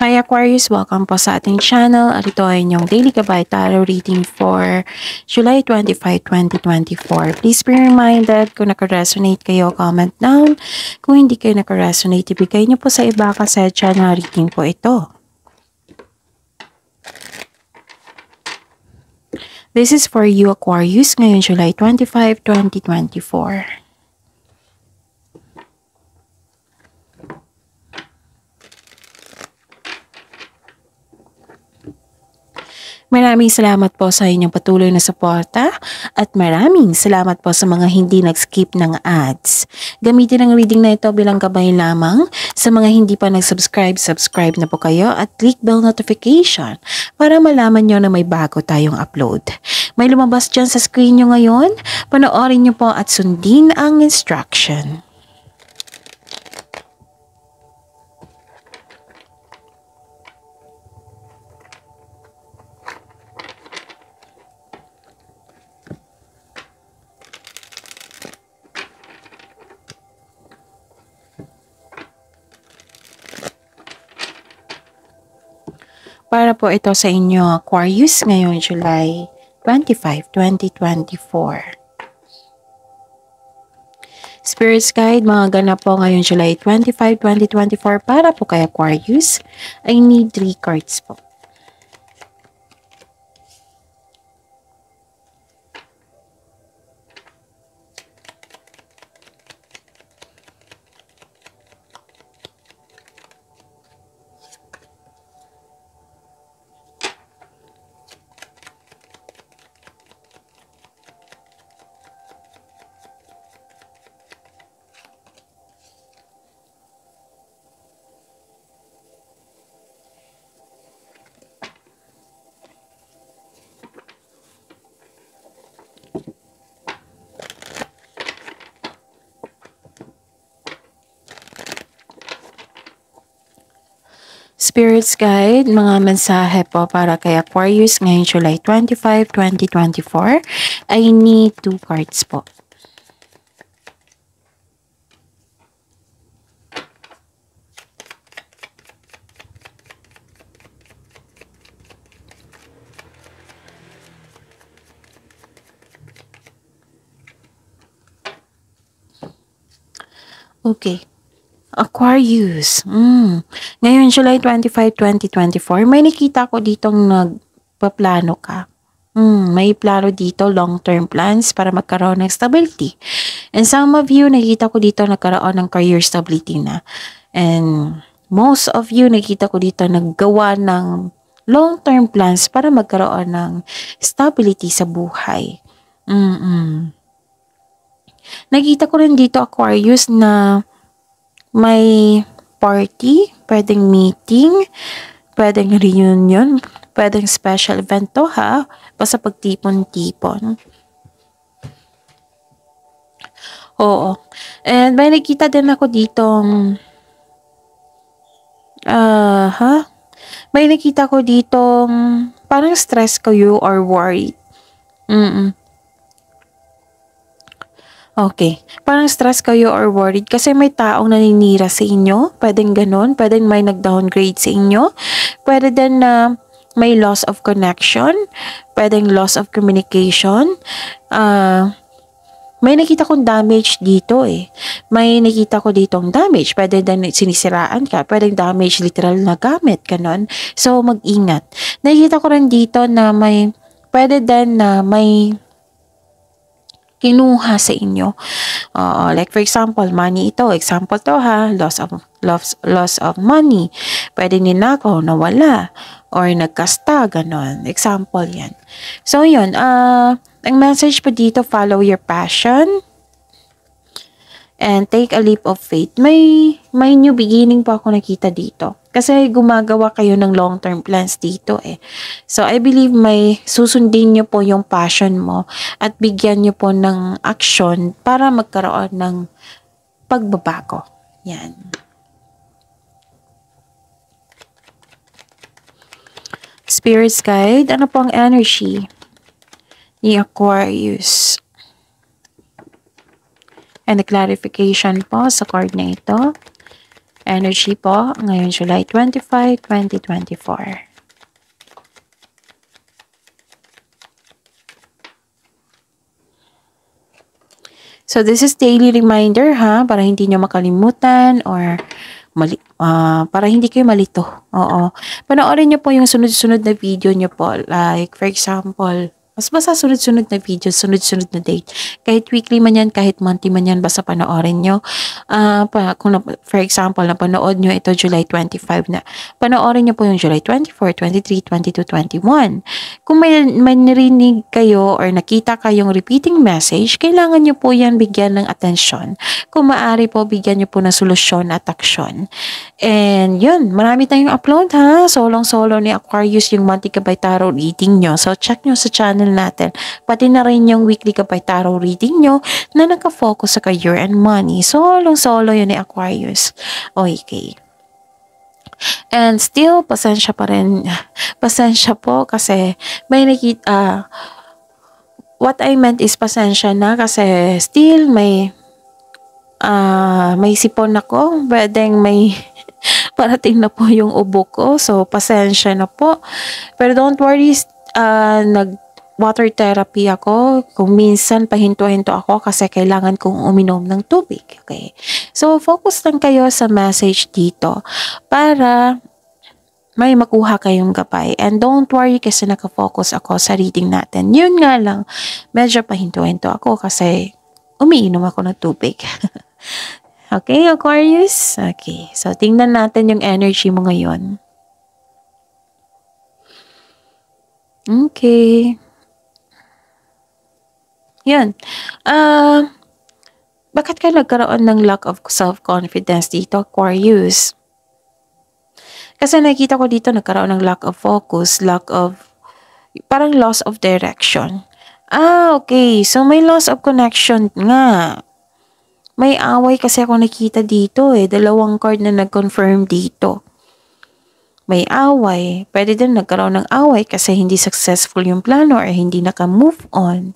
Hi Aquarius! Welcome po sa ating channel at ito ay inyong daily gabay tarot reading for July 25, 2024. Please be reminded kung naka-resonate kayo, comment down. Kung hindi kayo naka-resonate, ibigay niyo po sa iba kasi channel reading po ito. This is for you Aquarius ngayon July 25, 2024. Maraming salamat po sa inyong patuloy na suporta at maraming salamat po sa mga hindi nag-skip ng ads. Gamitin ang reading na ito bilang gabay lamang. Sa mga hindi pa nag-subscribe, subscribe na po kayo at click bell notification para malaman nyo na may bago tayong upload. May lumabas dyan sa screen nyo ngayon, panoorin nyo po at sundin ang instruction. Para po ito sa inyo Aquarius ngayong July 25, 2024. Spirits Guide, mga ganap po ngayong July 25, 2024 para po kay Aquarius. I need 3 cards po. Spirits Guide, mga mensahe po para kay Aquarius ngayong July 25, 2024. I need 2 cards po. Okay. Aquarius. Ngayon, July 25, 2024, may nakita ko ditong nagpaplano ka. May plano dito, long-term plans para magkaroon ng stability. And some of you, nakita ko dito nagkaroon ng career stability na. And most of you, nakita ko dito naggawa ng long-term plans para magkaroon ng stability sa buhay. Nakita ko rin dito, Aquarius, na may party, pwedeng meeting, pwedeng reunion, pwedeng special event to ha, basta pagtipon-tipon. Oo. And may nakita din ako ditong, may nakita ko ditong parang stress kayo or worried. Okay. Parang stress kayo or worried kasi may taong naninira sa inyo. Pwedeng ganun. Pwedeng may nag-downgrade sa inyo. Pwede din na may loss of connection. Pwedeng loss of communication. May nakita kong damage dito eh. May nakita ko ditong damage. Pwede din sinisiraan ka. Pwedeng damage literal na gamit. Ganon. So, mag-ingat. Nakita ko rin dito na pwede din na may kinuha sa inyo. Like for example, money ito. Example to ha, loss of money. Pwede ninakaw, nawala, or nagkasta, ganon. Example yan. So yun, ang message po dito, follow your passion and take a leap of faith. May new beginning po ako nakita dito. Kasi gumagawa kayo ng long-term plans dito eh. So, I believe may susundin nyo po yung passion mo at bigyan nyo po ng action para magkaroon ng pagbabago. Yan. Spirits Guide, ano po ang energy ni Aquarius? And a clarification po sa card na ito. Energy po ngayon July 25, 2024. So this is daily reminder ha, para hindi nyo makalimutan or para hindi kayo malito. Oo. Panoorin nyo po yung sunod-sunod na video nyo po. Like for example, basta sunod-sunod na video, sunod-sunod na date. Kahit weekly man yan, kahit monthly man yan, basta panoorin nyo. For example, napanood nyo ito July 25 na. Panoorin nyo po yung July 24, 23, 22, 21. Kung may narinig kayo or nakita kayong repeating message, kailangan nyo po yan bigyan ng atensyon. Kung maaari po, bigyan nyo po ng solusyon at aksyon. And yun, marami tayong upload ha. Solong-solo ni Aquarius yung monthly Gabay Tarot reading nyo. So check nyo sa channel natin. Pati na rin yung weekly Gabay Tarot reading nyo na nakafocus sa career and money. Solong-solo yun ni Aquarius. Okay. And still, pasensya pa rin. Pasensya po kasi may nakita, what I meant is pasensya na kasi still may sipon ako. Pwedeng may parating na po yung ubo ko. So, pasensya na po. Pero don't worry, nag-water therapy ako. Kung minsan, pahinto-hinto ako kasi kailangan kong uminom ng tubig. Okay. So, focus lang kayo sa message dito para may makuha kayong gabay. And don't worry kasi nakafocus ako sa reading natin. Yun nga lang, medyo pahinto-hinto ako kasi umiinom ako ng tubig. Okay, Aquarius? Okay. So, tingnan natin yung energy mo ngayon. Okay. Yan. Bakit ka nagkaroon ng lack of self-confidence dito, Aquarius? Kasi nakita ko dito nagkaroon ng lack of focus, parang loss of direction. Okay. So, may loss of connection nga. May away kasi ako nakita dito eh. Dalawang card na nag-confirm dito. May away. Pwede din nagkaroon ng away kasi hindi successful yung plano or hindi naka-move on.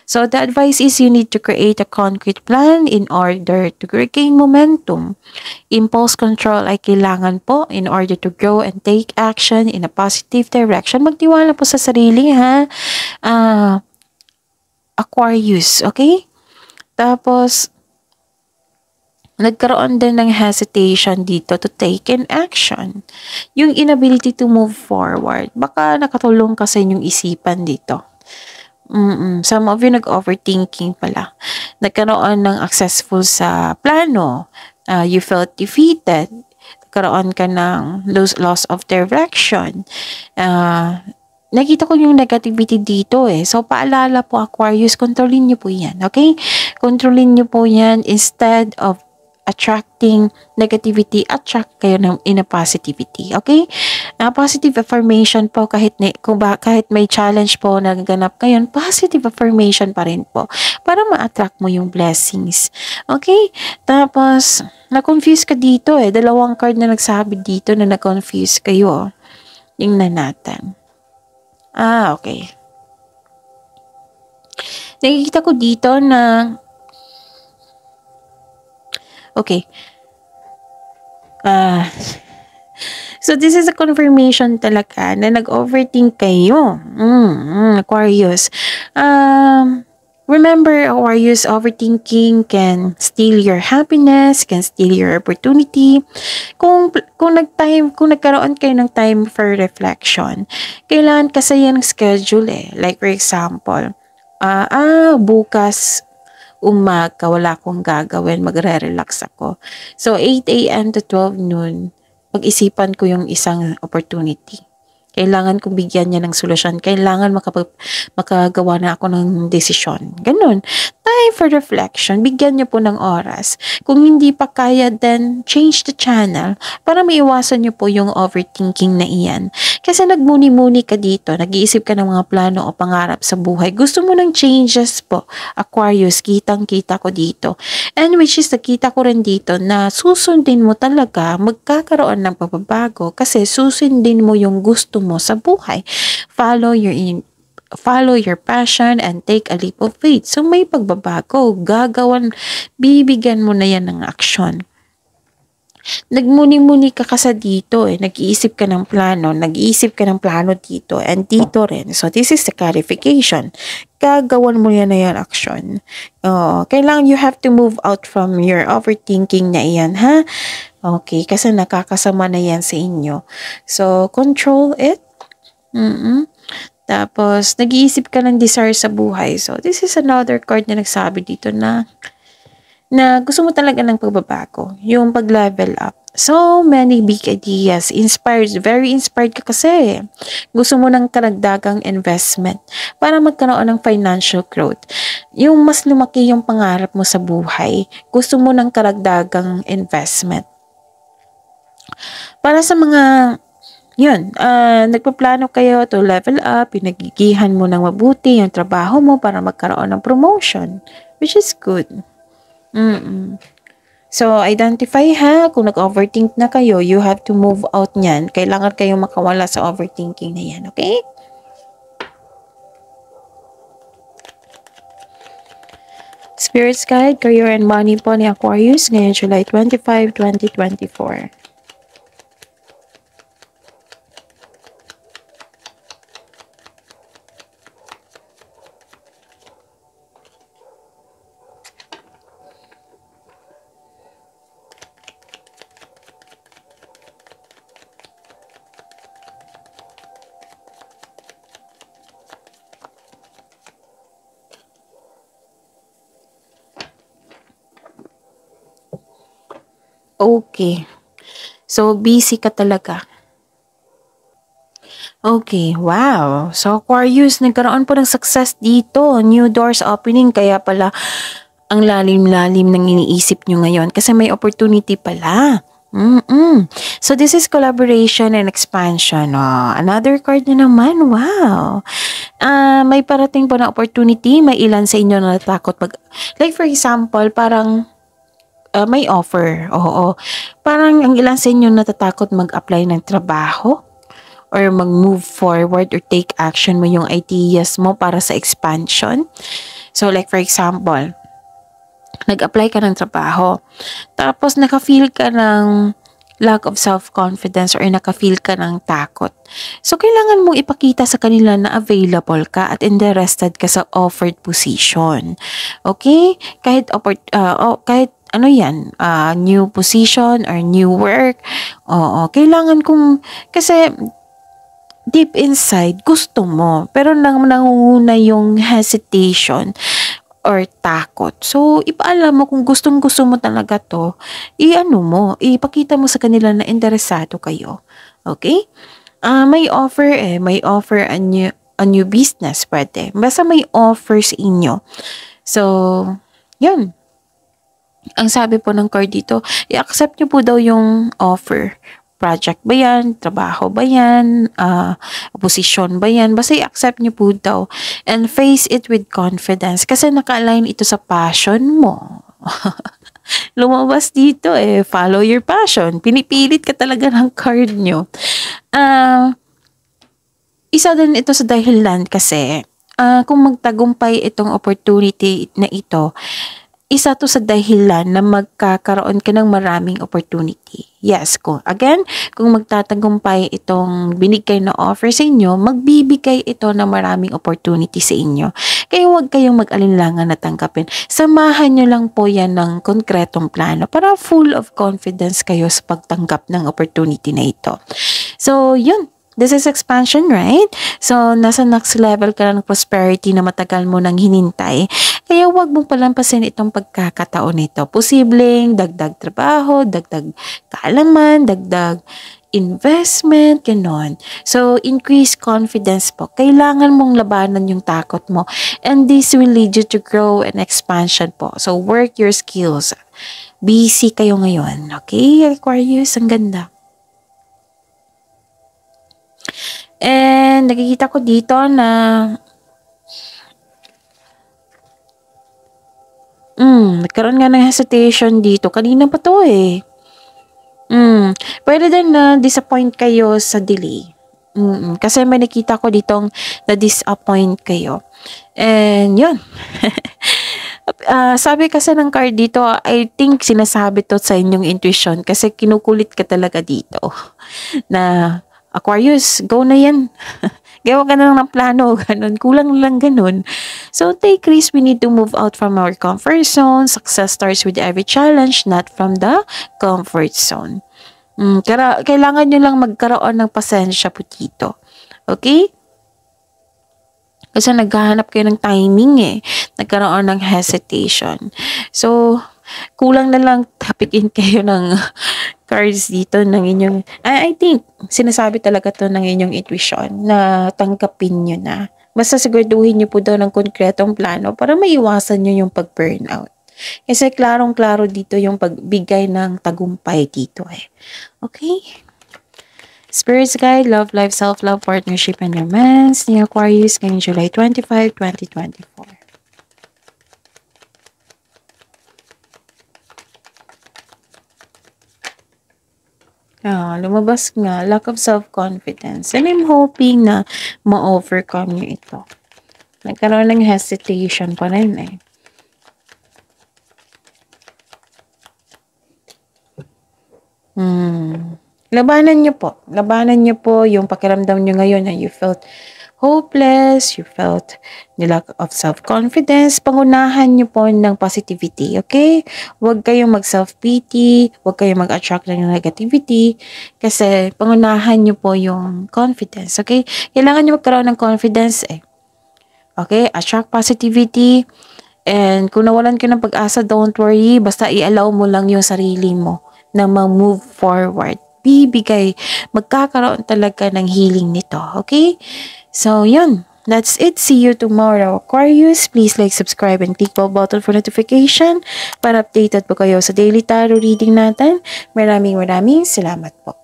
So, the advice is you need to create a concrete plan in order to regain momentum. Impulse control ay kailangan po in order to grow and take action in a positive direction. Magtiwala po sa sarili ha. Aquarius, okay? Tapos, nagkaroon din ng hesitation dito to take an action. Yung inability to move forward. Baka nakatulong kasi yung isipan dito. Some of you nag-overthinking pala. Nagkaroon ng successful sa plano. You felt defeated. Nagkaroon ka ng loss of direction. Nakita ko yung negativity dito eh. So, paalala po Aquarius, kontrolin nyo po yan. Okay? Kontrolin nyo po yan instead of attracting negativity, attract kayo in a positivity. Okay? Positive affirmation po kahit may challenge po nagaganap ngayon, positive affirmation pa rin po para ma-attract mo yung blessings. Okay? Tapos, na-confuse ka dito eh. Dalawang card na nagsabi dito na na-confuse kayo. Tingnan natin. Okay. Nakikita ko dito na okay. So, this is a confirmation talaga na nag-overthink kayo. Aquarius. Remember, Aquarius, overthinking can steal your happiness, can steal your opportunity. Kung nagkaroon kayo ng time for reflection, kailangan kasi yan schedule eh. Like for example, bukas umaga, wala akong gagawin, magre-relax ako. So, 8 a.m. to 12 noon, pag-isipan ko yung isang opportunity. Kailangan kong bigyan niya ng solusyon. Kailangan makagawa na ako ng desisyon. Ganun. Time for reflection. Bigyan niyo po ng oras. Kung hindi pa kaya, then change the channel para maiwasan niyo po yung overthinking na iyan. Kasi nagmuni-muni ka dito. Nag-iisip ka ng mga plano o pangarap sa buhay. Gusto mo ng changes po. Aquarius, kitang-kita ko dito. And which is nakita ko rin dito na susundin mo talaga, magkakaroon ng pagbabago kasi susundin mo yung gusto mo sa buhay. Follow your passion and take a leap of faith. So may pagbabago, bibigyan mo na yan ng aksyon. Nagmuni-muni ka kasi dito eh. Nag-iisip ka ng plano. Nag-iisip ka ng plano dito and dito rin. So, this is the clarification. Gagawan mo yan na yan action. Kailangan you have to move out from your overthinking na iyan, ha? Okay, kasi nakakasama na yan sa inyo. So, control it. Tapos, nag-iisip ka ng desire sa buhay. So, this is another card na nagsabi dito na gusto mo talaga ng pagbabago, yung pag-level up. So many big ideas, very inspired ka kasi. Gusto mo ng karagdagang investment para magkaroon ng financial growth. Yung mas lumaki yung pangarap mo sa buhay, gusto mo ng karagdagang investment. Para sa mga nagpaplano kayo to level up, pinagigihan mo ng mabuti yung trabaho mo para magkaroon ng promotion, which is good. So, identify ha, kung nag-overthink na kayo, you have to move out niyan. Kailangan kayong makawala sa overthinking na yan, okay? Spirit's Guide, Career and Money po ni Aquarius ngayon July 25, 2024. Okay. So, busy ka talaga. Okay, wow. So, Aquarius, nagkaroon po ng success dito. New doors opening. Kaya pala, ang lalim-lalim ng iniisip nyo ngayon. Kasi may opportunity pala. So, this is collaboration and expansion. Another card na naman. Wow. May parating po na opportunity. May ilan sa inyo na natakot like for example, parang may offer. Oo. Parang ang ilan sa inyo natatakot mag-apply ng trabaho or mag-move forward or take action mo yung ideas mo para sa expansion. So like for example, nag-apply ka ng trabaho. Tapos naka-feel ka ng lack of self-confidence or naka-feel ka ng takot. So kailangan mong ipakita sa kanila na available ka at interested ka sa offered position. Okay? Kahit new position or new work. Kailangan kasi deep inside, gusto mo. Pero nangunguna yung hesitation or takot. So, ipaalam mo kung gustong-gusto mo talaga to, ipakita mo sa kanila na interesado kayo. Okay? May offer a new business, pwede. Basta may offer sa inyo. So, yun. Ang sabi po ng card dito, i-accept nyo po daw yung offer. Project ba yan? Trabaho ba yan? Posisyon ba yan? Basta i-accept nyo po daw. And face it with confidence. Kasi naka-align ito sa passion mo. Lumabas dito follow your passion. Pinipilit ka talaga ng card nyo. Isa din ito sa dahilan kasi kung magtagumpay itong opportunity na ito, isa to sa dahilan na magkakaroon ka ng maraming opportunity. Yes, kung magtatagumpay itong binigay na offer sa inyo, magbibigay ito ng maraming opportunity sa inyo. Kaya huwag kayong mag-alinlangan na tanggapin. Samahan nyo lang po yan ng konkretong plano para full of confidence kayo sa pagtanggap ng opportunity na ito. So, yun. This is expansion, right? So, nasa next level ka ng prosperity na matagal mo nang hinintay. Kaya huwag mong palampasin itong pagkakataon nito. Posibleng dagdag trabaho, dagdag kaalaman, dagdag investment, ganon. So, increase confidence po. Kailangan mong labanan yung takot mo. And this will lead you to grow and expansion po. So, work your skills. Busy kayo ngayon. Okay, Aquarius? Ang ganda. And nakikita ko dito na nagkaroon nga ng hesitation dito. Kanina pa to Pwede din na disappoint kayo sa delay. Kasi may nakita ko ditong na-disappoint kayo. And yun. Sabi kasi ng card dito, I think sinasabi to sa inyong intuition kasi kinukulit ka talaga dito. Na, Aquarius, go na yan. Gawa ka na lang ng plano, ganun. Kulang lang ganun. So, take risks. We need to move out from our comfort zone. Success starts with every challenge, not from the comfort zone. Kailangan nyo lang magkaroon ng pasensya po dito. Okay? Kasi naghahanap kayo ng timing eh. Nagkaroon ng hesitation. So, kulang na lang tapikin kayo ng cards dito ng inyong, I think, sinasabi talaga to ng inyong intuition na tanggapin nyo na. Basta siguraduhin nyo po daw ng konkretong plano para maiwasan nyo yung pag-burnout. Kasi klarong-klaro dito yung pagbigay ng tagumpay dito eh. Okay? Spirits Guide, Love Life, Self-Love, Partnership, and Romance ni Aquarius ngayong July 25, 2024. Lumabas nga, lack of self-confidence. And I'm hoping na ma-overcome nyo ito. Nagkaroon ng hesitation pa rin eh. Labanan nyo po. Labanan nyo po yung pakiramdam nyo ngayon na you felt hopeless, you felt the lack of self-confidence. Pangunahan nyo po ng positivity, okay? Huwag kayong mag-self-pity, huwag kayong mag-attract ng negativity, kasi pangunahan nyo po yung confidence, okay? Kailangan nyo magkaroon ng confidence eh. Okay? Attract positivity, and kung nawalan ka ng pag-asa, don't worry, basta i-allow mo lang yung sarili mo na ma-move forward. Bibigay, magkakaroon talaga ng healing nito, okay? So, yun. That's it. See you tomorrow, Aquarius. Please like, subscribe, and click bell button for notification para updated po kayo sa daily tarot reading natin. Maraming salamat po.